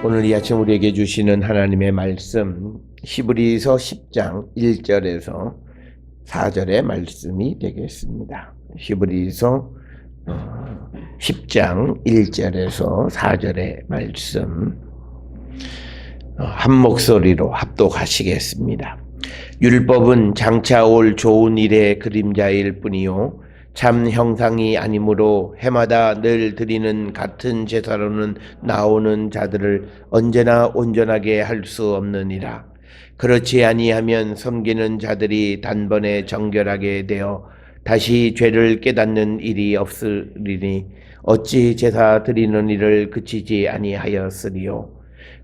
오늘 이 아침 우리에게 주시는 하나님의 말씀 히브리서 10장 1절에서 4절의 말씀이 되겠습니다. 히브리서 10장 1절에서 4절의 말씀 한 목소리로 합독하시겠습니다. 율법은 장차 올 좋은 일의 그림자일 뿐이요 참 형상이 아니므로 해마다 늘 드리는 같은 제사로는 나오는 자들을 언제나 온전하게 할 수 없느니라. 그렇지 아니하면 섬기는 자들이 단번에 정결하게 되어 다시 죄를 깨닫는 일이 없으리니 어찌 제사 드리는 일을 그치지 아니하였으리요.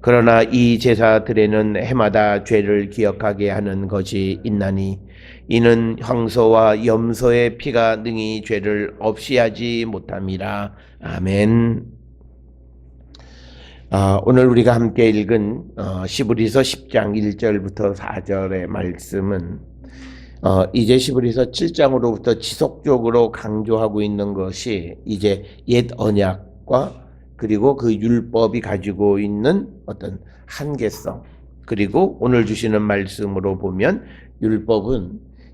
그러나 이 제사들에는 해마다 죄를 기억하게 하는 것이 있나니 이는 황소와 염소의 피가 능히 죄를 없이 하지 못함이라. 아멘. 오늘 우리가 함께 읽은 히브리서 10장 1절부터 4절의 말씀은 이제 히브리서 7장으로부터 지속적으로 강조하고 있는 것이 이제 옛 언약과 그리고 그 율법이 가지고 있는 어떤 한계성, 그리고 오늘 주시는 말씀으로 보면 율법은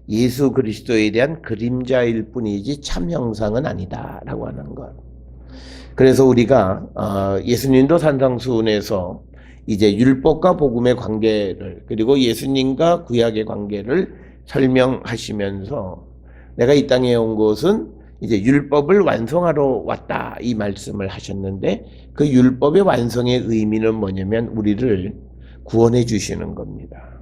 예수 그리스도에 대한 그림자일 뿐이지 참 형상은 아니다라고 하는 것. 그래서 우리가 예수님도 산상수훈에서 이제 율법과 복음의 관계를, 그리고 예수님과 구약의 관계를 설명하시면서 내가 이 땅에 온 것은 이제 율법을 완성하러 왔다 이 말씀을 하셨는데, 그 율법의 완성의 의미는 뭐냐면 우리를 구원해 주시는 겁니다.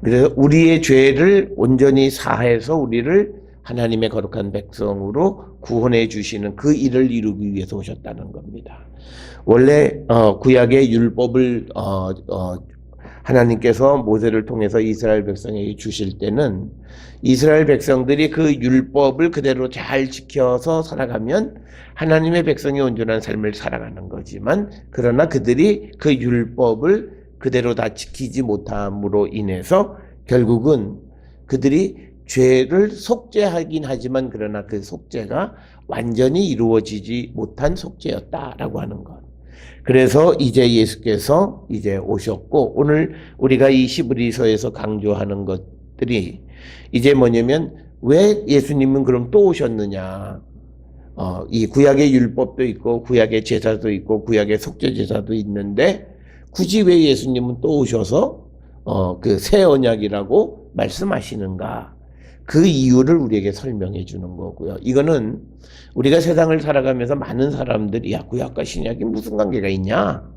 그래서 우리의 죄를 온전히 사해서 우리를 하나님의 거룩한 백성으로 구원해 주시는 그 일을 이루기 위해서 오셨다는 겁니다. 원래 구약의 율법을 하나님께서 모세를 통해서 이스라엘 백성에게 주실 때는 이스라엘 백성들이 그 율법을 그대로 잘 지켜서 살아가면 하나님의 백성이 온전한 삶을 살아가는 거지만, 그러나 그들이 그 율법을 그대로 다 지키지 못함으로 인해서 결국은 그들이 죄를 속죄하긴 하지만 그러나 그 속죄가 완전히 이루어지지 못한 속죄였다라고 하는 것. 그래서 이제 예수께서 이제 오셨고, 오늘 우리가 이 히브리서에서 강조하는 것들이 이제 뭐냐면 왜 예수님은 그럼 또 오셨느냐. 이 구약의 율법도 있고 구약의 제사도 있고 구약의 속죄 제사도 있는데 굳이 왜 예수님은 또 오셔서 그 새 언약이라고 말씀하시는가. 그 이유를 우리에게 설명해 주는 거고요. 이거는 우리가 세상을 살아가면서 많은 사람들이 야, 구약과 신약이 무슨 관계가 있냐?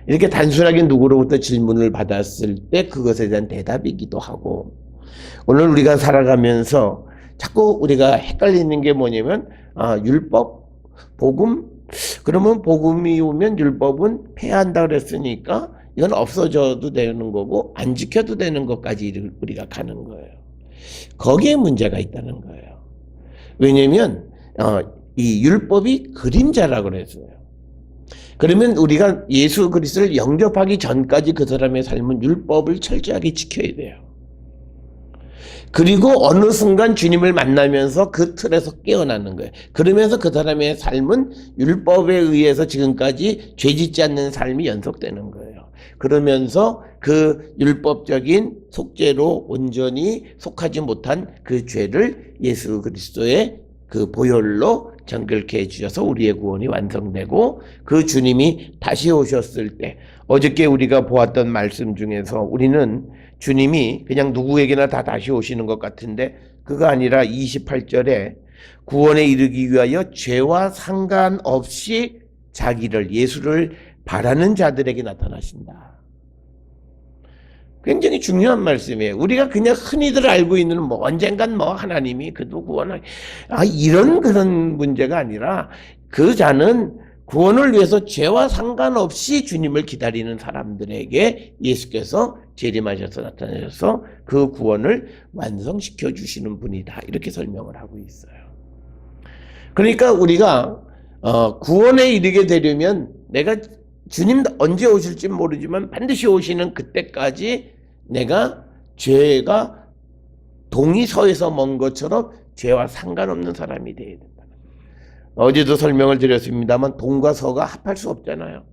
이렇게 단순하게 누구로부터 질문을 받았을 때 그것에 대한 대답이기도 하고, 오늘 우리가 살아가면서 자꾸 우리가 헷갈리는 게 뭐냐면 율법, 복음, 그러면 복음이 오면 율법은 폐한다 그랬으니까 이건 없어져도 되는 거고 안 지켜도 되는 것까지 우리가 가는 거예요. 거기에 문제가 있다는 거예요. 왜냐면 이 율법이 그림자라고 그랬어요. 그러면 우리가 예수 그리스도를 영접하기 전까지 그 사람의 삶은 율법을 철저하게 지켜야 돼요. 그리고 어느 순간 주님을 만나면서 그 틀에서 깨어나는 거예요. 그러면서 그 사람의 삶은 율법에 의해서 지금까지 죄짓지 않는 삶이 연속되는 거예요. 그러면서 그 율법적인 속죄로 온전히 속하지 못한 그 죄를 예수 그리스도의 그 보혈로 정결케 해주셔서 우리의 구원이 완성되고, 그 주님이 다시 오셨을 때 어저께 우리가 보았던 말씀 중에서 우리는 주님이 그냥 누구에게나 다 다시 오시는 것 같은데 그거 아니라 28절에 구원에 이르기 위하여 죄와 상관없이 자기를, 예수를 바라는 자들에게 나타나신다. 굉장히 중요한 말씀이에요. 우리가 그냥 흔히들 알고 있는 언젠간 하나님이 그도 구원을 이런 그런 문제가 아니라 그 자는 구원을 위해서 죄와 상관없이 주님을 기다리는 사람들에게 예수께서 재림하셔서 나타나셔서 그 구원을 완성시켜 주시는 분이다. 이렇게 설명을 하고 있어요. 그러니까 우리가 구원에 이르게 되려면 내가 주님 언제 오실지 모르지만 반드시 오시는 그때까지 내가 죄가 동이 서에서 먼 것처럼 죄와 상관없는 사람이 되어야 된다. 어제도 설명을 드렸습니다만 동과 서가 합할 수 없잖아요.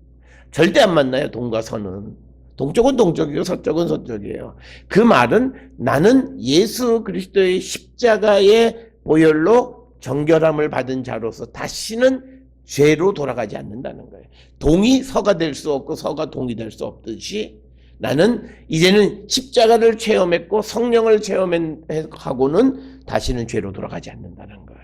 절대 안 만나요. 동과 서는. 동쪽은 동쪽이고 서쪽은 서쪽이에요. 그 말은 나는 예수 그리스도의 십자가의 보혈로 정결함을 받은 자로서 다시는 죄로 돌아가지 않는다는 거예요. 동이 서가 될 수 없고 서가 동이 될 수 없듯이 나는 이제는 십자가를 체험했고 성령을 체험하고는 다시는 죄로 돌아가지 않는다는 거예요.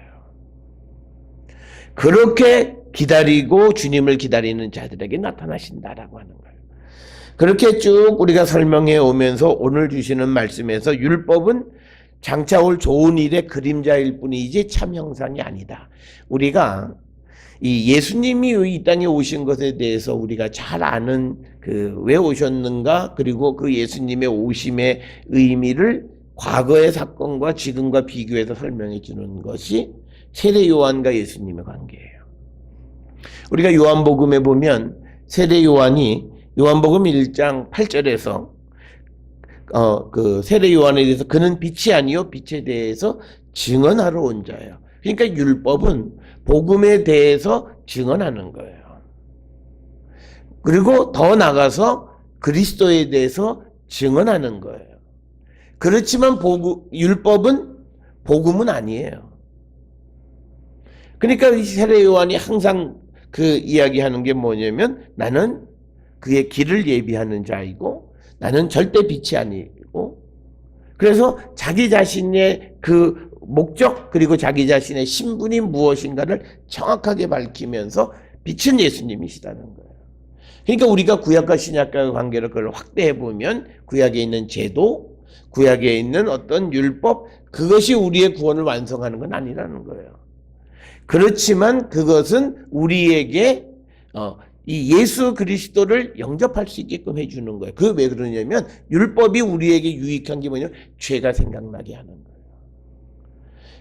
그렇게 기다리고 주님을 기다리는 자들에게 나타나신다라고 하는 거예요. 그렇게 쭉 우리가 설명해 오면서 오늘 주시는 말씀에서 율법은 장차 올 좋은 일의 그림자일 뿐이지 참 형상이 아니다. 우리가 이 예수님이 이 땅에 오신 것에 대해서 우리가 잘 아는 왜 오셨는가, 그리고 그 예수님의 오심의 의미를 과거의 사건과 지금과 비교해서 설명해 주는 것이 세례 요한과 예수님의 관계예요. 우리가 요한복음에 보면 세례 요한이 요한복음 1장 8절에서 그 세례 요한에 대해서 그는 빛이 아니요 빛에 대해서 증언하러 온 자예요. 그러니까 율법은 복음에 대해서 증언하는 거예요. 그리고 더 나가서 그리스도에 대해서 증언하는 거예요. 그렇지만 율법은 복음은 아니에요. 그러니까 이 세례 요한이 항상 그 이야기하는 게 뭐냐면 나는 그의 길을 예비하는 자이고 나는 절대 빛이 아니고, 그래서 자기 자신의 그 목적 그리고 자기 자신의 신분이 무엇인가를 정확하게 밝히면서 빛은 예수님이시다는 거예요. 그러니까 우리가 구약과 신약과의 관계를 그걸 확대해 보면 구약에 있는 제도, 구약에 있는 어떤 율법, 그것이 우리의 구원을 완성하는 건 아니라는 거예요. 그렇지만 그것은 우리에게 이 예수 그리스도를 영접할 수 있게끔 해주는 거예요. 그 왜 그러냐면 율법이 우리에게 유익한 게 뭐냐면 죄가 생각나게 하는 거예요.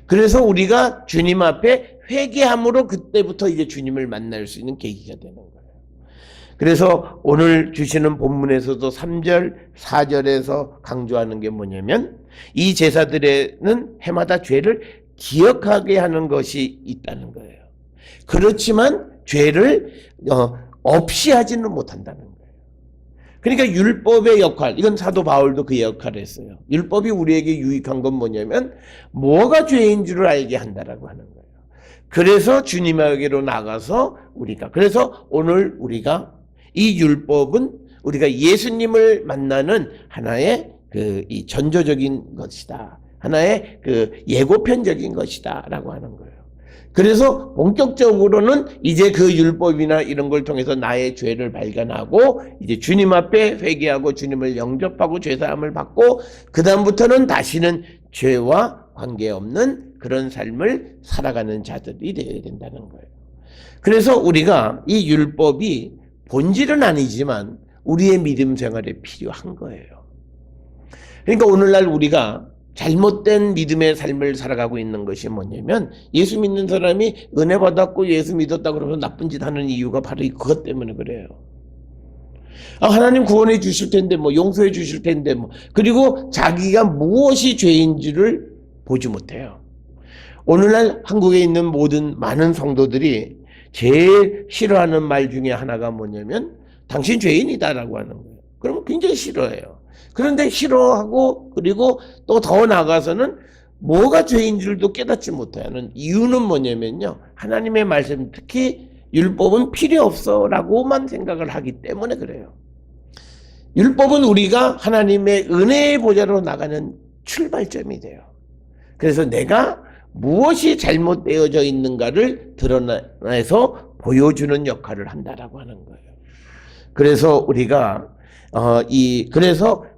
그래서 우리가 주님 앞에 회개함으로 그때부터 이제 주님을 만날 수 있는 계기가 되는 거예요. 그래서 오늘 주시는 본문에서도 3절, 4절에서 강조하는 게 뭐냐면 이 제사들에는 해마다 죄를 기억하게 하는 것이 있다는 거예요. 그렇지만 죄를 없이 하지는 못한다는 거예요. 그러니까 율법의 역할, 이건 사도 바울도 그 역할을 했어요. 율법이 우리에게 유익한 건 뭐냐면 뭐가 죄인 줄을 알게 한다라고 하는 거예요. 그래서 주님에게로 나가서 그래서 오늘 우리가 이 율법은 우리가 예수님을 만나는 하나의 이 전조적인 것이다. 하나의 예고편적인 것이다 라고 하는 거예요. 그래서 본격적으로는 이제 그 율법이나 이런 걸 통해서 나의 죄를 발견하고 이제 주님 앞에 회개하고 주님을 영접하고 죄사함을 받고 그 다음부터는 다시는 죄와 관계없는 그런 삶을 살아가는 자들이 되어야 된다는 거예요. 그래서 우리가 이 율법이 본질은 아니지만 우리의 믿음 생활에 필요한 거예요. 그러니까 오늘날 우리가 잘못된 믿음의 삶을 살아가고 있는 것이 뭐냐면 예수 믿는 사람이 은혜 받았고 예수 믿었다 그러면 나쁜 짓 하는 이유가 바로 그것 때문에 그래요. 하나님 구원해 주실 텐데 용서해 주실 텐데 그리고 자기가 무엇이 죄인지를 보지 못해요. 오늘날 한국에 있는 많은 성도들이 제일 싫어하는 말 중에 하나가 뭐냐면 당신 죄인이다라고 하는 거예요. 그러면 굉장히 싫어해요. 그런데 싫어하고 그리고 또 더 나아가서는 뭐가 죄인 줄도 깨닫지 못하는 이유는 뭐냐면요. 하나님의 말씀, 특히 율법은 필요 없어 라고만 생각을 하기 때문에 그래요. 율법은 우리가 하나님의 은혜의 보좌로 나가는 출발점이 돼요. 그래서 내가 무엇이 잘못되어져 있는가를 드러내서 보여주는 역할을 한다라고 하는 거예요. 그래서 우리가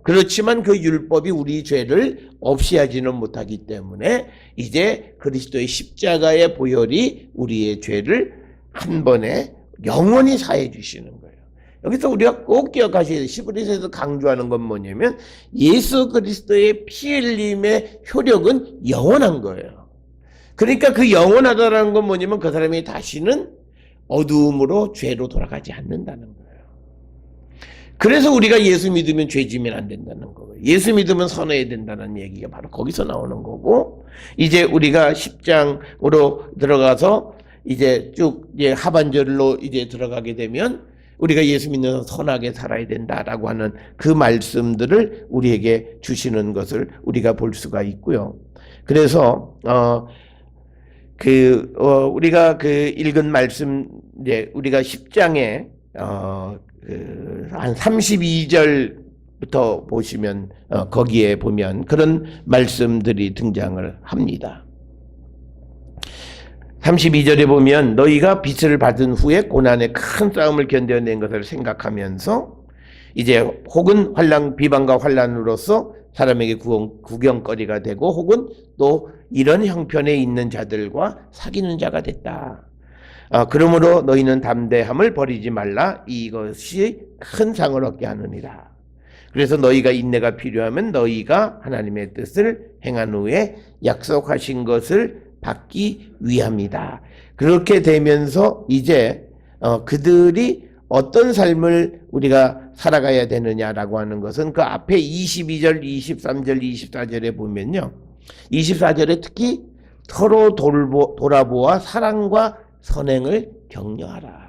그렇지만 그 율법이 우리 죄를 없이 하지는 못하기 때문에 이제 그리스도의 십자가의 보혈이 우리의 죄를 한 번에 영원히 사해 주시는 거예요. 여기서 우리가 꼭 기억하셔야 돼요. 히브리서에서 강조하는 건 뭐냐면 예수 그리스도의 피 흘림의 효력은 영원한 거예요. 그러니까 그 영원하다라는 건 뭐냐면 그 사람이 다시는 어두움으로 죄로 돌아가지 않는다는 거예요. 그래서 우리가 예수 믿으면 죄 지면 안 된다는 거예요. 예수 믿으면 선해야 된다는 얘기가 바로 거기서 나오는 거고, 이제 우리가 10장으로 들어가서 이제 쭉 하반절로 이제 들어가게 되면 우리가 예수 믿는 선하게 살아야 된다라고 하는 그 말씀들을 우리에게 주시는 것을 우리가 볼 수가 있고요. 그래서 우리가 읽은 말씀, 이제 우리가 10장에 한 32절부터 보시면 거기에 보면 그런 말씀들이 등장을 합니다. 32절에 보면 너희가 빚을 받은 후에 고난의 큰 싸움을 견뎌낸 것을 생각하면서 이제 혹은 비방과 환난으로서 사람에게 구경거리가 되고 혹은 또 이런 형편에 있는 자들과 사귀는 자가 됐다. 그러므로 너희는 담대함을 버리지 말라. 이것이 큰 상을 얻게 하느니라. 그래서 너희가 인내가 필요하면 너희가 하나님의 뜻을 행한 후에 약속하신 것을 받기 위함이다. 그렇게 되면서 이제 그들이 어떤 삶을 우리가 살아가야 되느냐라고 하는 것은 그 앞에 22절, 23절, 24절에 보면요. 24절에 특히 서로 돌아보아 사랑과 선행을 격려하라.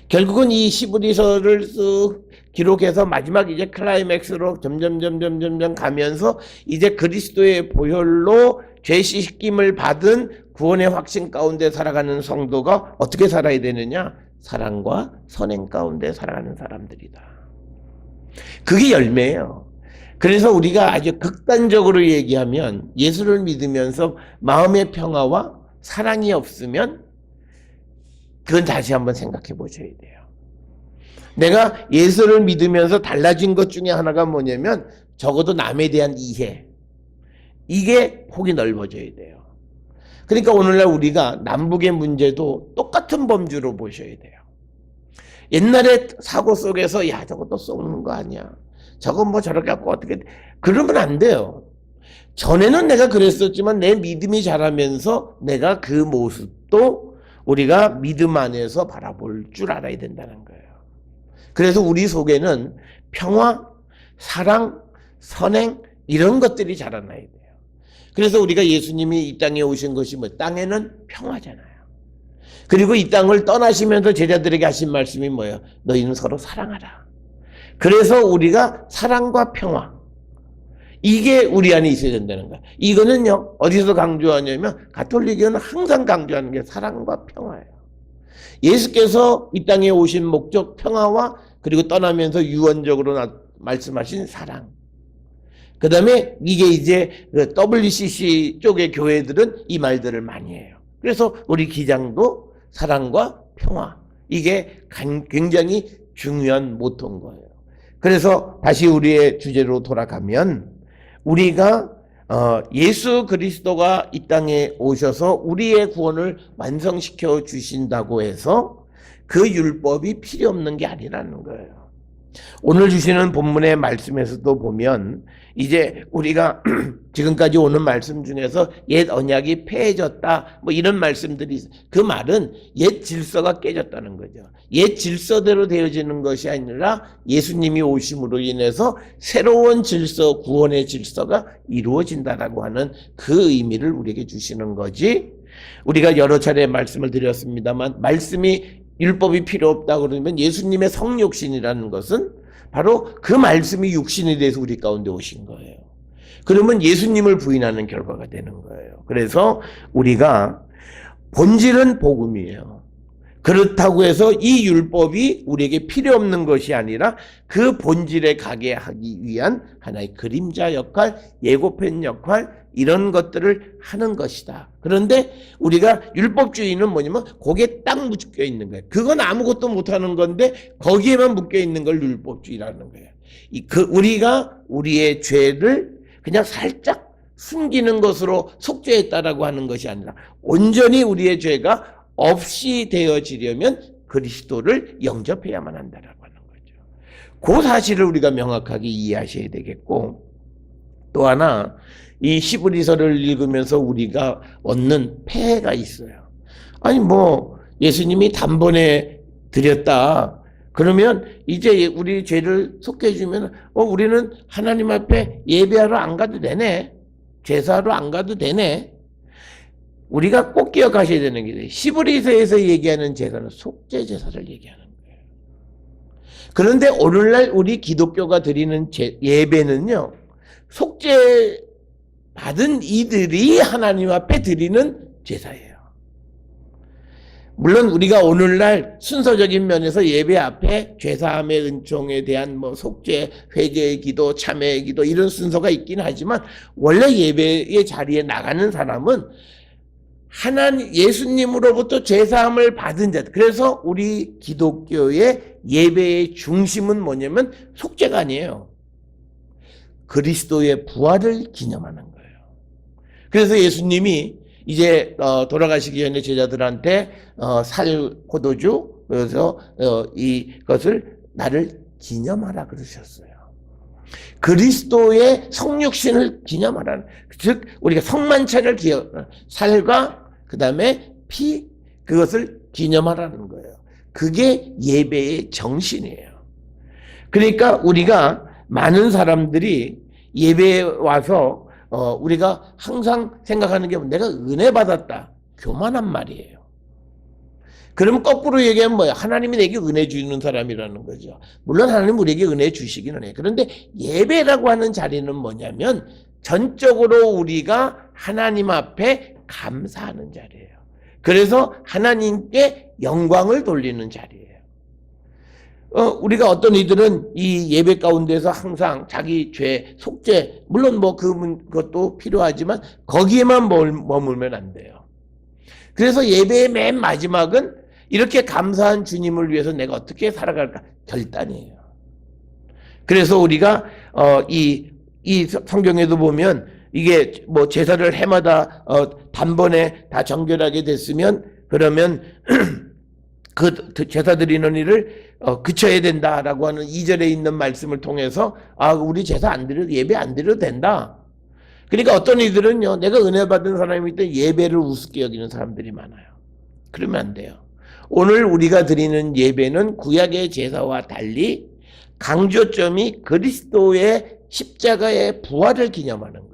결국은 이 시브리서를 쓱 기록해서 마지막 이제 클라이맥스로 점점 가면서 이제 그리스도의 보혈로 죄 씻김을 받은 구원의 확신 가운데 살아가는 성도가 어떻게 살아야 되느냐? 사랑과 선행 가운데 살아가는 사람들이다. 그게 열매예요. 그래서 우리가 아주 극단적으로 얘기하면 예수를 믿으면서 마음의 평화와 사랑이 없으면 그건 다시 한번 생각해 보셔야 돼요. 내가 예수를 믿으면서 달라진 것 중에 하나가 뭐냐면 적어도 남에 대한 이해, 이게 폭이 넓어져야 돼요. 그러니까 오늘날 우리가 남북의 문제도 똑같은 범주로 보셔야 돼요. 옛날에 사고 속에서 야 저거 또 쏘는 거 아니야, 저거 뭐 저렇게 갖고 어떻게, 그러면 안 돼요. 전에는 내가 그랬었지만 내 믿음이 자라면서 내가 그 모습도 우리가 믿음 안에서 바라볼 줄 알아야 된다는 거예요. 그래서 우리 속에는 평화, 사랑, 선행 이런 것들이 자라나야 돼요. 그래서 우리가 예수님이 이 땅에 오신 것이 뭐, 땅에는 평화잖아요. 그리고 이 땅을 떠나시면서 제자들에게 하신 말씀이 뭐예요? 너희는 서로 사랑하라. 그래서 우리가 사랑과 평화, 이게 우리 안에 있어야 된다는 거예요. 이거는요 어디서 강조하냐면 가톨릭은 항상 강조하는 게 사랑과 평화예요. 예수께서 이 땅에 오신 목적 평화와 그리고 떠나면서 유언적으로 말씀하신 사랑. 그 다음에 이게 이제 WCC 쪽의 교회들은 이 말들을 많이 해요. 그래서 우리 기장도 사랑과 평화, 이게 굉장히 중요한 모토인 거예요. 그래서 다시 우리의 주제로 돌아가면 우리가 예수 그리스도가 이 땅에 오셔서 우리의 구원을 완성시켜 주신다고 해서 그 율법이 필요 없는 게 아니라는 거예요. 오늘 주시는 본문의 말씀에서도 보면 이제 우리가 지금까지 오는 말씀 중에서 옛 언약이 폐해졌다 뭐 이런 말씀들이 있어요. 그 말은 옛 질서가 깨졌다는 거죠. 옛 질서대로 되어지는 것이 아니라 예수님이 오심으로 인해서 새로운 질서, 구원의 질서가 이루어진다라고 하는 그 의미를 우리에게 주시는 거지. 우리가 여러 차례 말씀을 드렸습니다만 말씀이 율법이 필요 없다 그러면 예수님의 성육신이라는 것은 바로 그 말씀이 육신이 돼서 우리 가운데 오신 거예요. 그러면 예수님을 부인하는 결과가 되는 거예요. 그래서 우리가 본질은 복음이에요. 그렇다고 해서 이 율법이 우리에게 필요 없는 것이 아니라 그 본질에 가게 하기 위한 하나의 그림자 역할, 예고편 역할, 이런 것들을 하는 것이다. 그런데 우리가 율법주의는 뭐냐면 거기에 딱 묶여 있는 거예요. 그건 아무것도 못하는 건데 거기에만 묶여 있는 걸 율법주의라는 거예요. 우리가 우리의 죄를 그냥 살짝 숨기는 것으로 속죄했다라고 하는 것이 아니라 온전히 우리의 죄가 없이 되어지려면 그리스도를 영접해야만 한다라고 하는 거죠. 그 사실을 우리가 명확하게 이해하셔야 되겠고, 또 하나 이 히브리서를 읽으면서 우리가 얻는 폐해가 있어요. 아니 뭐 예수님이 단번에 드렸다 그러면 이제 우리 죄를 속해 주면 우리는 하나님 앞에 예배하러 안 가도 되네, 제사하러 안 가도 되네. 우리가 꼭 기억하셔야 되는 게 히브리서에서 얘기하는 제사는 속죄 제사를 얘기하는 거예요. 그런데 오늘날 우리 기독교가 드리는 예배는요, 속죄 받은 이들이 하나님 앞에 드리는 제사예요. 물론 우리가 오늘날 순서적인 면에서 예배 앞에 죄사함의 은총에 대한 속죄, 회개의 기도, 참회의 기도 이런 순서가 있긴 하지만 원래 예배의 자리에 나가는 사람은 예수님으로부터 죄사함을 받은 자. 그래서 우리 기독교의 예배의 중심은 뭐냐면 속죄가 아니에요. 그리스도의 부활을 기념하는 거예요. 그래서 예수님이 이제 돌아가시기 전에 제자들한테 살 포도주, 그래서 이것을 나를 기념하라 그러셨어요. 그리스도의 성육신을 기념하라는, 즉 우리가 성만찬을 살과 그 다음에 피, 그것을 기념하라는 거예요. 그게 예배의 정신이에요. 그러니까 우리가 많은 사람들이 예배에 와서 우리가 항상 생각하는 게 내가 은혜 받았다. 교만한 말이에요. 그러면 거꾸로 얘기하면 뭐야? 하나님이 내게 은혜 주는 사람이라는 거죠. 물론 하나님 우리에게 은혜 주시기는 해요. 그런데 예배라고 하는 자리는 뭐냐면 전적으로 우리가 하나님 앞에 감사하는 자리예요. 그래서 하나님께 영광을 돌리는 자리예요. 우리가 어떤 이들은 이 예배 가운데서 항상 자기 죄, 속죄, 물론 그것도 필요하지만 거기에만 머물면 안 돼요. 그래서 예배의 맨 마지막은 이렇게 감사한 주님을 위해서 내가 어떻게 살아갈까 결단이에요. 그래서 우리가 이 성경에도 보면 이게 제사를 해마다 단번에 다 정결하게 됐으면 그러면 그 제사 드리는 일을 그쳐야 된다라고 하는 2절에 있는 말씀을 통해서 우리 제사 안 드려도 예배 안 드려도 된다. 그러니까 어떤 이들은요, 내가 은혜 받은 사람이기 때문에 예배를 우습게 여기는 사람들이 많아요. 그러면 안 돼요. 오늘 우리가 드리는 예배는 구약의 제사와 달리 강조점이 그리스도의 십자가의 부활을 기념하는 거예요.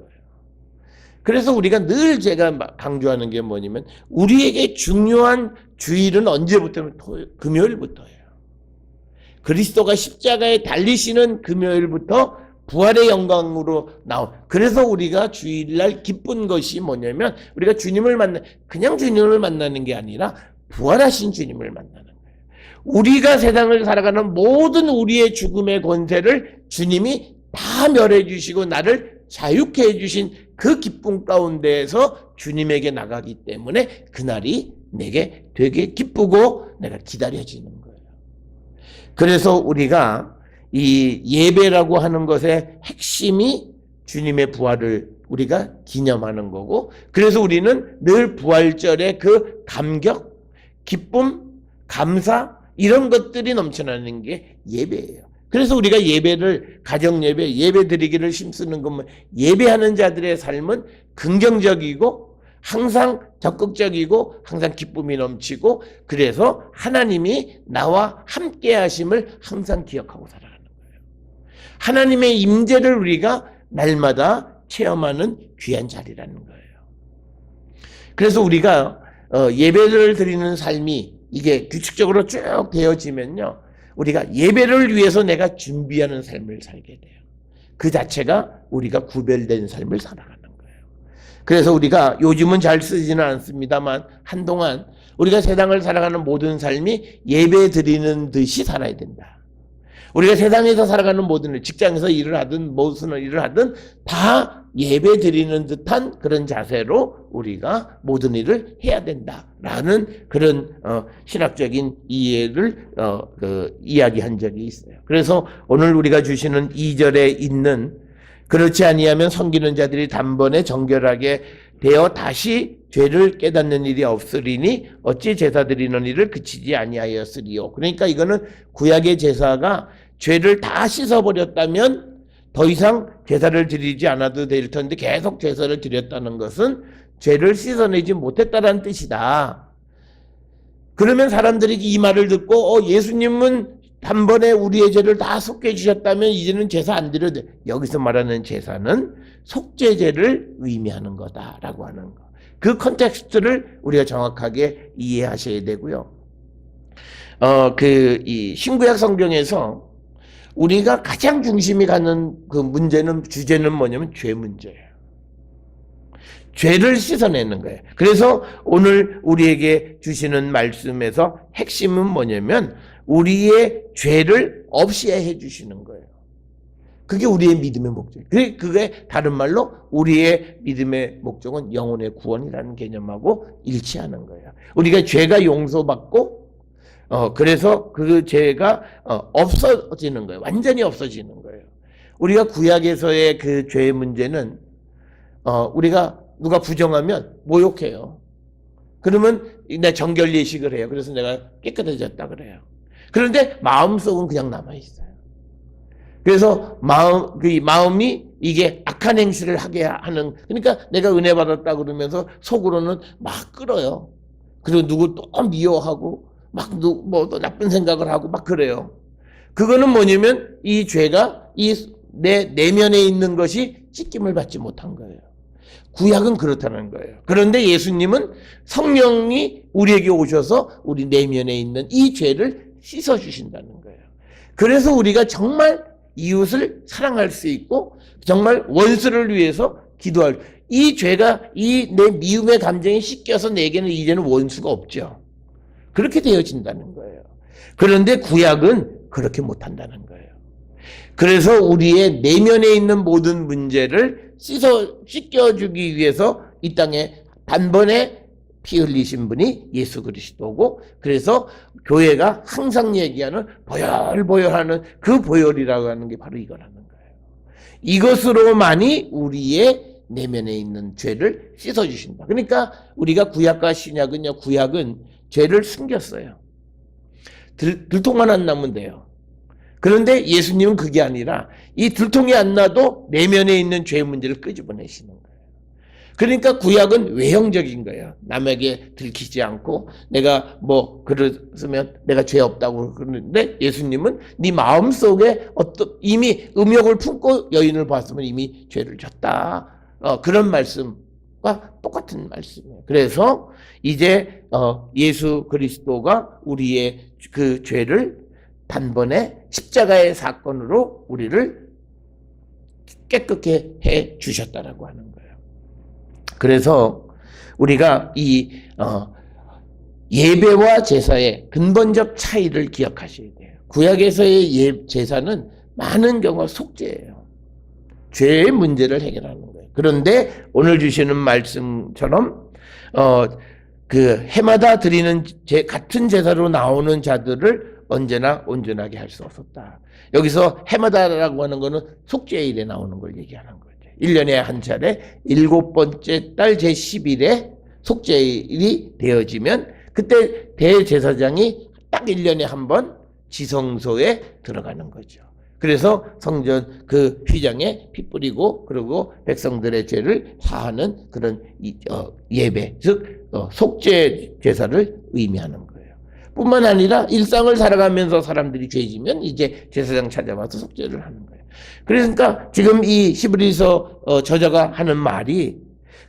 그래서 우리가 늘 제가 강조하는 게 뭐냐면 우리에게 중요한 주일은 언제부터냐면 금요일부터예요. 그리스도가 십자가에 달리시는 금요일부터 부활의 영광으로 그래서 우리가 주일날 기쁜 것이 뭐냐면 우리가 그냥 주님을 만나는 게 아니라 부활하신 주님을 만나는 거예요. 우리가 세상을 살아가는 모든 우리의 죽음의 권세를 주님이 다 멸해 주시고 나를 자유케 해주신 그 기쁨 가운데에서 주님에게 나가기 때문에 그날이 내게 되게 기쁘고 내가 기다려지는 거예요. 그래서 우리가 이 예배라고 하는 것의 핵심이 주님의 부활을 우리가 기념하는 거고, 그래서 우리는 늘 부활절에 그 감격, 기쁨, 감사 이런 것들이 넘쳐나는 게 예배예요. 그래서 우리가 예배를 예배 드리기를 힘쓰는 것만 예배하는 자들의 삶은 긍정적이고 항상 적극적이고 항상 기쁨이 넘치고 그래서 하나님이 나와 함께 하심을 항상 기억하고 살아가는 거예요. 하나님의 임재를 우리가 날마다 체험하는 귀한 자리라는 거예요. 그래서 우리가 예배를 드리는 삶이 이게 규칙적으로 쭉 되어지면요, 우리가 예배를 위해서 내가 준비하는 삶을 살게 돼요. 그 자체가 우리가 구별된 삶을 살아가는 거예요. 그래서 우리가 요즘은 잘 쓰지는 않습니다만 한동안 우리가 세상을 살아가는 모든 삶이 예배 드리는 듯이 살아야 된다. 우리가 세상에서 살아가는 모든 일, 직장에서 일을 하든 무슨 일을 하든 다 예배 드리는 듯한 그런 자세로 우리가 모든 일을 해야 된다라는 그런 신학적인 이해를 이야기한 적이 있어요. 그래서 오늘 우리가 주시는 2절에 있는 그렇지 아니하면 섬기는 자들이 단번에 정결하게 되어 다시 죄를 깨닫는 일이 없으리니 어찌 제사 드리는 일을 그치지 아니하였으리요. 그러니까 이거는 구약의 제사가 죄를 다 씻어버렸다면 더 이상 제사를 드리지 않아도 될 텐데 계속 제사를 드렸다는 것은 죄를 씻어내지 못했다는 뜻이다. 그러면 사람들이 이 말을 듣고 예수님은 단번에 우리의 죄를 다 속해 주셨다면 이제는 제사 안 드려도 돼. 여기서 말하는 제사는 속죄제를 의미하는 거다라고 하는 거. 그 컨텍스트를 우리가 정확하게 이해하셔야 되고요. 이 신구약 성경에서 우리가 가장 중심이 가는 그 주제는 뭐냐면 죄 문제예요. 죄를 씻어내는 거예요. 그래서 오늘 우리에게 주시는 말씀에서 핵심은 뭐냐면 우리의 죄를 없애해 주시는 거예요. 그게 우리의 믿음의 목적. 그게 다른 말로 우리의 믿음의 목적은 영혼의 구원이라는 개념하고 일치하는 거예요. 우리가 죄가 용서받고 그래서 그 죄가 없어지는 거예요. 완전히 없어지는 거예요. 우리가 구약에서의 그 죄의 문제는 우리가 누가 부정하면 모욕해요. 그러면 내 정결 예식을 해요. 그래서 내가 깨끗해졌다 그래요. 그런데 마음속은 그냥 남아있어요. 그래서 마음이 이게 악한 행실을 하게 하는, 그러니까 내가 은혜 받았다 그러면서 속으로는 막 끌어요. 그리고 누구 또 미워하고 막 뭐 또 나쁜 생각을 하고 막 그래요. 그거는 뭐냐면 이 죄가 내 내면에 있는 것이 씻김을 받지 못한 거예요. 구약은 그렇다는 거예요. 그런데 예수님은 성령이 우리에게 오셔서 우리 내면에 있는 이 죄를 씻어주신다는 거예요. 그래서 우리가 정말 이웃을 사랑할 수 있고 정말 원수를 위해서 기도할, 이 죄가 이 내 미움의 감정이 씻겨서 내게는 이제는 원수가 없죠. 그렇게 되어진다는 거예요. 그런데 구약은 그렇게 못한다는 거예요. 그래서 우리의 내면에 있는 모든 문제를 씻겨주기 위해서 이 땅에 단번에 피 흘리신 분이 예수 그리스도고, 그래서 교회가 항상 얘기하는 보혈하는 그 보혈이라고 하는 게 바로 이거라는 거예요. 이것으로만이 우리의 내면에 있는 죄를 씻어주신다. 그러니까 우리가 구약과 신약은요, 구약은 죄를 숨겼어요. 들통만 안 나면 돼요. 그런데 예수님은 그게 아니라 이 들통이 안 나도 내면에 있는 죄 문제를 끄집어내시는 거예요. 그러니까 구약은 외형적인 거예요. 남에게 들키지 않고 내가 뭐 그랬으면 내가 죄 없다고 그러는데, 예수님은 네 마음속에 이미 음욕을 품고 여인을 봤으면 이미 죄를 졌다. 그런 말씀과 똑같은 말씀이에요. 그래서 이제 예수 그리스도가 우리의 그 죄를 단번에 십자가의 사건으로 우리를 깨끗게 해 주셨다라고 하는 거예요. 그래서 우리가 이 예배와 제사의 근본적 차이를 기억하셔야 돼요. 구약에서의 제사는 많은 경우 속죄예요. 죄의 문제를 해결하는 거예요. 그런데 오늘 주시는 말씀처럼 그 해마다 드리는 같은 제사로 나오는 자들을 언제나 온전하게 할 수 없었다. 여기서 해마다라고 하는 거는 속죄일에 나오는 걸 얘기하는 거죠. 1년에 한 차례 7번째 달 제10일에 속죄일이 되어지면 그때 대제사장이 딱 1년에 한 번 지성소에 들어가는 거죠. 그래서 성전 그 휘장에 피 뿌리고 그리고 백성들의 죄를 사하는 그런 예배, 즉 속죄 제사를 의미하는 거예요. 뿐만 아니라 일상을 살아가면서 사람들이 죄지면 이제 제사장 찾아와서 속죄를 하는 거예요. 그러니까 지금 이 히브리서 저자가 하는 말이,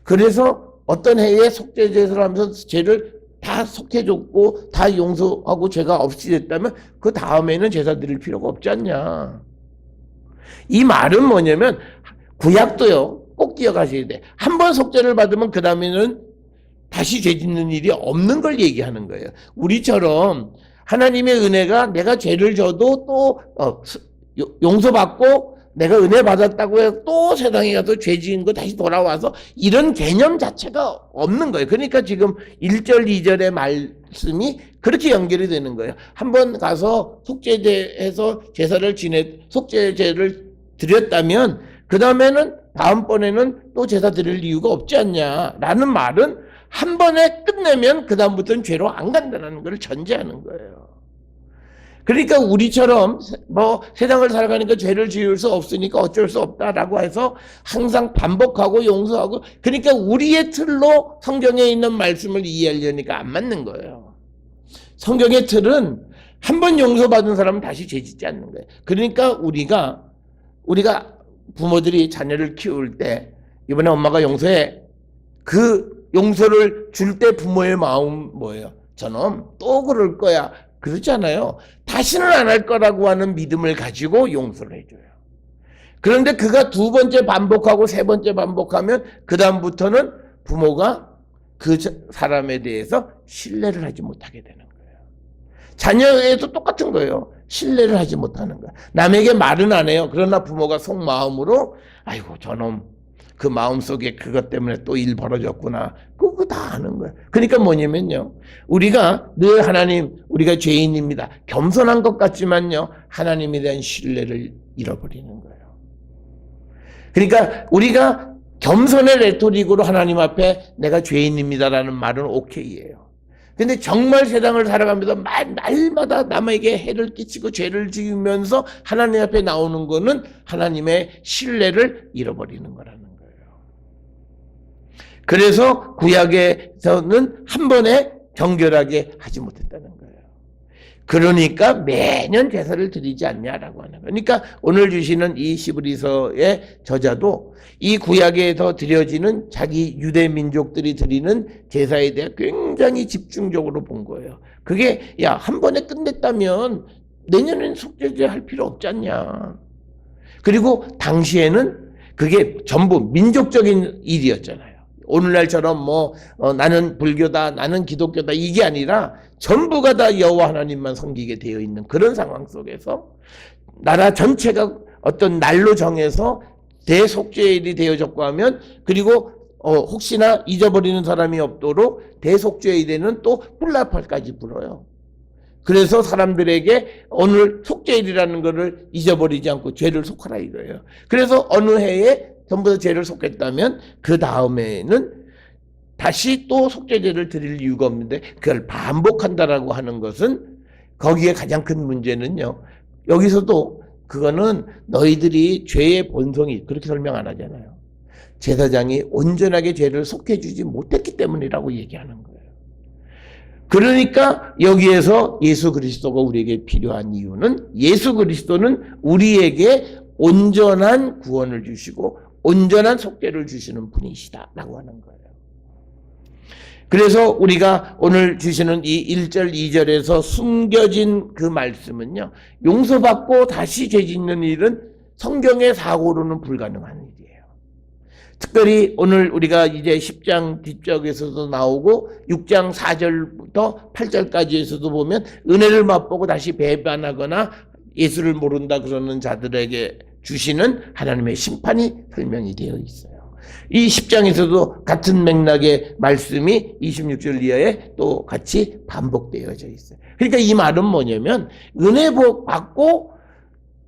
그래서 어떤 해에 속죄 제사를 하면서 죄를 다 속해줬고 다 용서하고 죄가 없이 됐다면 그 다음에는 제사 드릴 필요가 없지 않냐. 이 말은 뭐냐면 구약도요 꼭 기억하셔야 돼. 한 번 속죄를 받으면 그 다음에는 다시 죄 짓는 일이 없는 걸 얘기하는 거예요. 우리처럼 하나님의 은혜가 내가 죄를 져도 또 용서받고 내가 은혜 받았다고 해서 또 세상에 가서 죄 지은 거 다시 돌아와서 이런 개념 자체가 없는 거예요. 그러니까 지금 1절 2절의 말씀이 그렇게 연결이 되는 거예요. 한번 가서 속죄제해서 제사를 속죄제를 드렸다면 그 다음에는 다음번에는 또 제사 드릴 이유가 없지 않냐라는 말은 한 번에 끝내면 그 다음부터는 죄로 안 간다는 걸 전제하는 거예요. 그러니까 우리처럼 뭐 세상을 살아가니까 죄를 지을 수 없으니까 어쩔 수 없다라고 해서 항상 반복하고 용서하고, 그러니까 우리의 틀로 성경에 있는 말씀을 이해하려니까 안 맞는 거예요. 성경의 틀은 한 번 용서받은 사람은 다시 죄 짓지 않는 거예요. 그러니까 우리가 부모들이 자녀를 키울 때 이번에 엄마가 용서해, 그 용서를 줄 때 부모의 마음 뭐예요? 저놈 또 그럴 거야. 그렇지 않아요. 다시는 안 할 거라고 하는 믿음을 가지고 용서를 해줘요. 그런데 그가 두 번째 반복하고 세 번째 반복하면 그 다음부터는 부모가 그 사람에 대해서 신뢰를 하지 못하게 되는 거예요. 자녀에도 똑같은 거예요. 신뢰를 하지 못하는 거예요. 남에게 말은 안 해요. 그러나 부모가 속마음으로 아이고 저놈 그 마음속에 그것 때문에 또 일 벌어졌구나. 그거 다 아는 거예요. 그러니까 뭐냐면요. 우리가 늘 하나님 우리가 죄인입니다. 겸손한 것 같지만요. 하나님에 대한 신뢰를 잃어버리는 거예요. 그러니까 우리가 겸손의 레토릭으로 하나님 앞에 내가 죄인입니다라는 말은 오케이예요. 근데 정말 세상을 살아가면서 날마다 남에게 해를 끼치고 죄를 지으면서 하나님 앞에 나오는 거는 하나님의 신뢰를 잃어버리는 거라는 거예요. 그래서 구약에서는 한 번에 정결하게 하지 못했다는 거예요. 그러니까 매년 제사를 드리지 않냐라고 하는 거예요. 그러니까 오늘 주시는 이 시브리서의 저자도 이 구약에서 드려지는 자기 유대 민족들이 드리는 제사에 대해 굉장히 집중적으로 본 거예요. 그게 야, 한 번에 끝냈다면 내년엔 속죄제 할 필요 없지 않냐. 그리고 당시에는 그게 전부 민족적인 일이었잖아요. 오늘날처럼 나는 불교다, 나는 기독교다 이게 아니라 전부가 다 여호와 하나님만 섬기게 되어 있는 그런 상황 속에서 나라 전체가 어떤 날로 정해서 대속죄일이 되어졌고 하면 그리고 혹시나 잊어버리는 사람이 없도록 대속죄일에는 또 뿔나팔까지 불어요. 그래서 사람들에게 오늘 속죄일이라는 것을 잊어버리지 않고 죄를 속하라 이거예요. 그래서 어느 해에 전부 다 죄를 속했다면 그 다음에는 다시 또 속죄제를 드릴 이유가 없는데 그걸 반복한다라고 하는 것은 거기에 가장 큰 문제는요. 여기서도 그거는 너희들이 죄의 본성이 그렇게 설명 안 하잖아요. 제사장이 온전하게 죄를 속해주지 못했기 때문이라고 얘기하는 거예요. 그러니까 여기에서 예수 그리스도가 우리에게 필요한 이유는 예수 그리스도는 우리에게 온전한 구원을 주시고 온전한 속죄를 주시는 분이시다라고 하는 거예요. 그래서 우리가 오늘 주시는 이 1절 2절에서 숨겨진 그 말씀은요. 용서받고 다시 죄 짓는 일은 성경의 사고로는 불가능한 일이에요. 특별히 오늘 우리가 이제 10장 뒷쪽에서도 나오고 6장 4절부터 8절까지에서도 보면 은혜를 맛보고 다시 배반하거나 예수를 모른다 그러는 자들에게 주시는 하나님의 심판이 설명이 되어 있어요. 이 10장에서도 같은 맥락의 말씀이 26절 이하에 또 같이 반복되어져 있어요. 그러니까 이 말은 뭐냐면 은혜 받고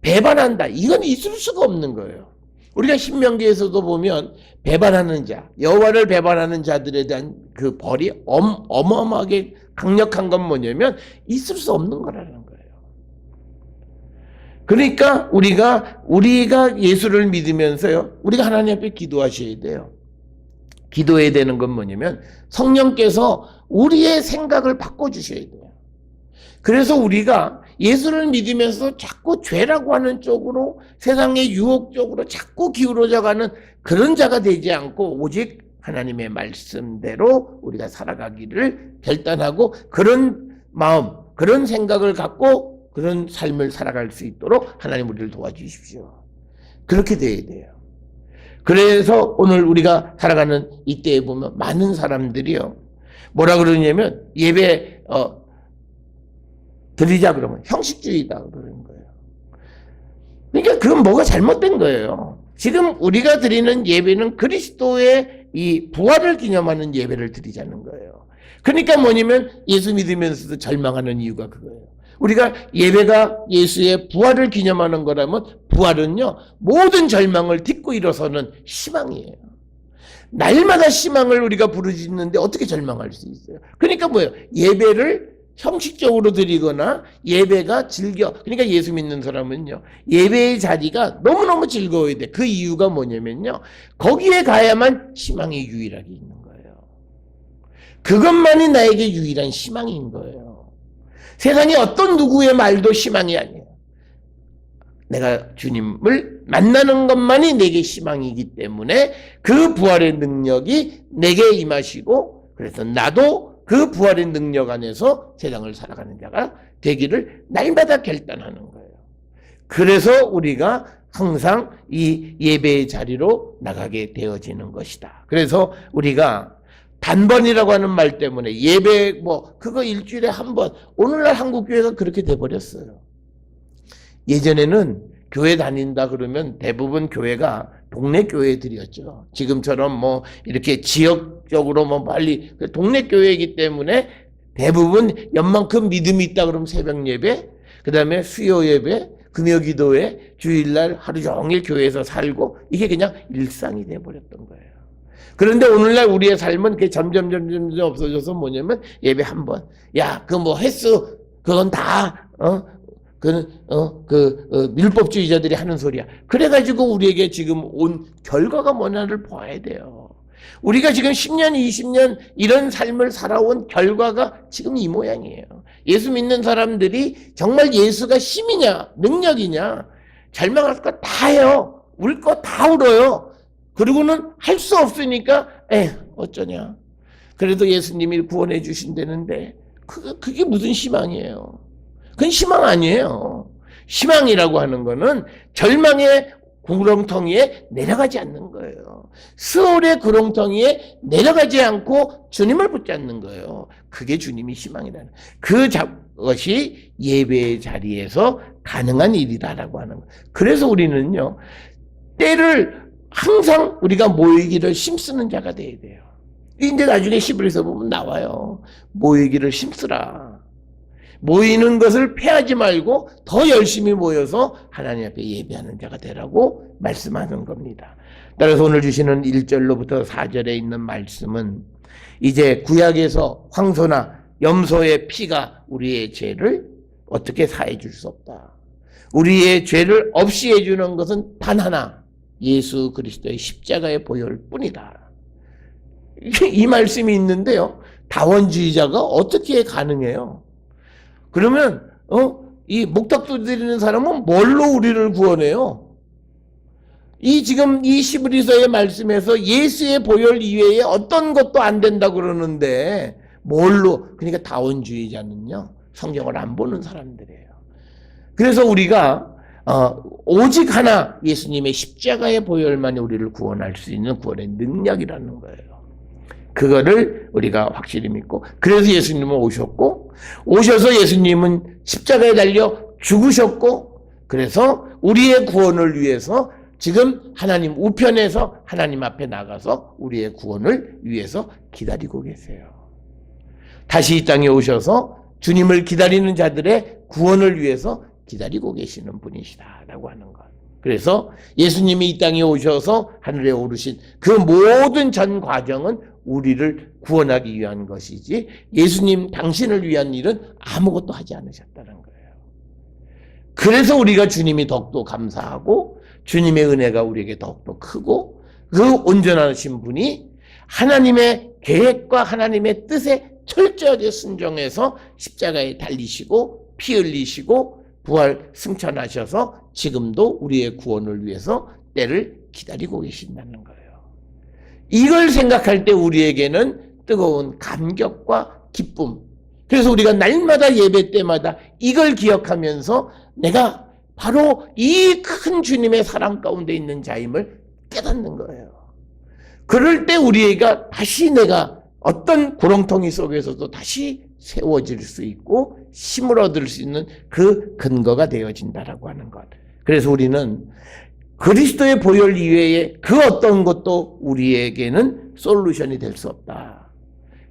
배반한다. 이건 있을 수가 없는 거예요. 우리가 신명기에서도 보면 배반하는 자, 여호와를 배반하는 자들에 대한 그 벌이 어마어마하게 강력한 건 뭐냐면 있을 수 없는 거라는 거예요. 그러니까 우리가 예수를 믿으면서요. 우리가 하나님 앞에 기도하셔야 돼요. 기도해야 되는 건 뭐냐면 성령께서 우리의 생각을 바꿔주셔야 돼요. 그래서 우리가 예수를 믿으면서 자꾸 죄라고 하는 쪽으로 세상의 유혹 쪽으로 자꾸 기울어져가는 그런 자가 되지 않고 오직 하나님의 말씀대로 우리가 살아가기를 결단하고 그런 마음, 그런 생각을 갖고 그런 삶을 살아갈 수 있도록 하나님 우리를 도와주십시오. 그렇게 돼야 돼요. 그래서 오늘 우리가 살아가는 이때에 보면 많은 사람들이요. 뭐라 그러냐면 예배 드리자 그러면 형식주의다 그러는 거예요. 그러니까 그건 뭐가 잘못된 거예요. 지금 우리가 드리는 예배는 그리스도의 이 부활을 기념하는 예배를 드리자는 거예요. 그러니까 뭐냐면 예수 믿으면서도 절망하는 이유가 그거예요. 우리가 예배가 예수의 부활을 기념하는 거라면 부활은요 모든 절망을 딛고 일어서는 희망이에요. 날마다 희망을 우리가 부르짖는데 어떻게 절망할 수 있어요? 그러니까 뭐예요? 예배를 형식적으로 드리거나 예배가 그러니까 예수 믿는 사람은요 예배의 자리가 너무너무 즐거워야 돼. 그 이유가 뭐냐면요 거기에 가야만 희망이 유일하게 있는 거예요. 그것만이 나에게 유일한 희망인 거예요. 세상에 어떤 누구의 말도 희망이 아니에요. 내가 주님을 만나는 것만이 내게 희망이기 때문에 그 부활의 능력이 내게 임하시고 그래서 나도 그 부활의 능력 안에서 세상을 살아가는 자가 되기를 날마다 결단하는 거예요. 그래서 우리가 항상 이 예배의 자리로 나가게 되어지는 것이다. 그래서 우리가 단번이라고 하는 말 때문에 예배 그거 일주일에 한 번, 오늘날 한국교회가 그렇게 돼버렸어요. 예전에는 교회 다닌다 그러면 대부분 교회가 동네 교회들이었죠. 지금처럼 이렇게 지역적으로 빨리 동네 교회이기 때문에 대부분 연만큼 믿음이 있다 그러면 새벽 예배, 그 다음에 수요 예배, 금요 기도회, 주일날 하루 종일 교회에서 살고 이게 그냥 일상이 돼버렸던 거예요. 그런데 오늘날 우리의 삶은 그게 점점 없어져서 뭐냐면 예배 한 번. 야, 횟수, 그건 다, 율법주의자들이 하는 소리야. 그래가지고 우리에게 지금 온 결과가 뭐냐를 봐야 돼요. 우리가 지금 10년, 20년 이런 삶을 살아온 결과가 지금 이 모양이에요. 예수 믿는 사람들이 정말 예수가 힘이냐, 능력이냐, 절망할 거 다 해요. 울 거 다 울어요. 그리고는 할 수 없으니까 어쩌냐. 그래도 예수님이 구원해 주신다는데 그게 무슨 희망이에요. 그건 희망 아니에요. 희망이라고 하는 거는 절망의 구렁텅이에 내려가지 않는 거예요. 수월의 구렁텅이에 내려가지 않고 주님을 붙잡는 거예요. 그게 주님이 희망이라는 그것이 예배의 자리에서 가능한 일이다라고 하는 거예요. 그래서 우리는요, 때를 항상 우리가 모이기를 힘쓰는 자가 돼야 돼요. 이제 나중에 히브리서 보면 나와요. 모이기를 힘쓰라. 모이는 것을 패하지 말고 더 열심히 모여서 하나님 앞에 예배하는 자가 되라고 말씀하는 겁니다. 따라서 오늘 주시는 1절로부터 4절에 있는 말씀은 이제 구약에서 황소나 염소의 피가 우리의 죄를 어떻게 사해 줄 수 없다. 우리의 죄를 없이 해주는 것은 단 하나, 예수 그리스도의 십자가의 보혈 뿐이다. 이 말씀이 있는데요, 다원주의자가 어떻게 가능해요? 그러면 이 목탁도 드리는 사람은 뭘로 우리를 구원해요? 지금 이 히브리서의 말씀에서 예수의 보혈 이외에 어떤 것도 안 된다 그러는데 뭘로? 그러니까 다원주의자는요, 성경을 안 보는 사람들이에요. 그래서 우리가 오직 하나, 예수님의 십자가의 보혈만이 우리를 구원할 수 있는 구원의 능력이라는 거예요. 그거를 우리가 확실히 믿고, 그래서 예수님은 오셔서 예수님은 십자가에 달려 죽으셨고, 그래서 우리의 구원을 위해서 지금 하나님 우편에서 하나님 앞에 나가서 우리의 구원을 위해서 기다리고 계세요. 다시 이 땅에 오셔서 주님을 기다리는 자들의 구원을 위해서 기다리고 계시는 분이시다라고 하는 것. 그래서 예수님이 이 땅에 오셔서 하늘에 오르신 그 모든 전 과정은 우리를 구원하기 위한 것이지 예수님 당신을 위한 일은 아무것도 하지 않으셨다는 거예요. 그래서 우리가 주님이 더욱더 감사하고 주님의 은혜가 우리에게 더욱더 크고 그 온전하신 분이 하나님의 계획과 하나님의 뜻에 철저하게 순종해서 십자가에 달리시고 피 흘리시고 부활 승천하셔서 지금도 우리의 구원을 위해서 때를 기다리고 계신다는 거예요. 이걸 생각할 때 우리에게는 뜨거운 감격과 기쁨. 그래서 우리가 날마다 예배 때마다 이걸 기억하면서 내가 바로 이 큰 주님의 사랑 가운데 있는 자임을 깨닫는 거예요. 그럴 때 우리가 다시 내가 어떤 구렁텅이 속에서도 다시 세워질 수 있고 힘을 얻을 수 있는 그 근거가 되어진다라고 하는 것. 그래서 우리는 그리스도의 보혈 이외에 그 어떤 것도 우리에게는 솔루션이 될 수 없다.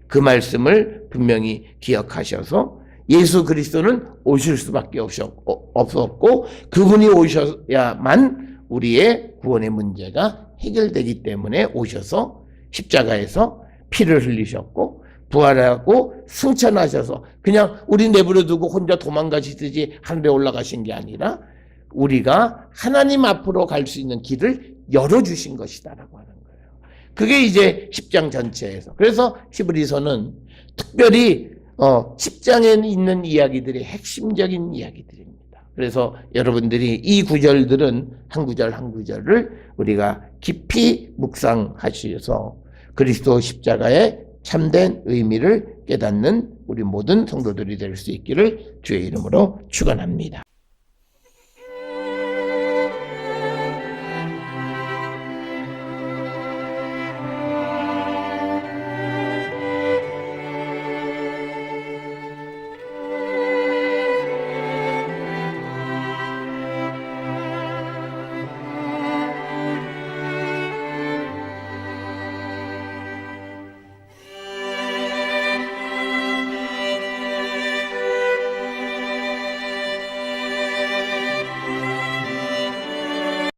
그 말씀을 분명히 기억하셔서 예수 그리스도는 오실 수밖에 없었고 그분이 오셔야만 우리의 구원의 문제가 해결되기 때문에 오셔서 십자가에서 피를 흘리셨고 부활하고 승천하셔서 그냥 우리 내버려 두고 혼자 도망가시듯이 하늘에 올라가신 게 아니라 우리가 하나님 앞으로 갈 수 있는 길을 열어주신 것이다라고 하는 거예요. 그게 이제 10장 전체에서. 그래서 히브리서는 특별히 10장에 있는 이야기들이 핵심적인 이야기들입니다. 그래서 여러분들이 이 구절들은 한 구절 한 구절을 우리가 깊이 묵상하셔서 그리스도 십자가의 참된 의미를 깨닫는 우리 모든 성도들이 될 수 있기를 주의 이름으로 축원합니다.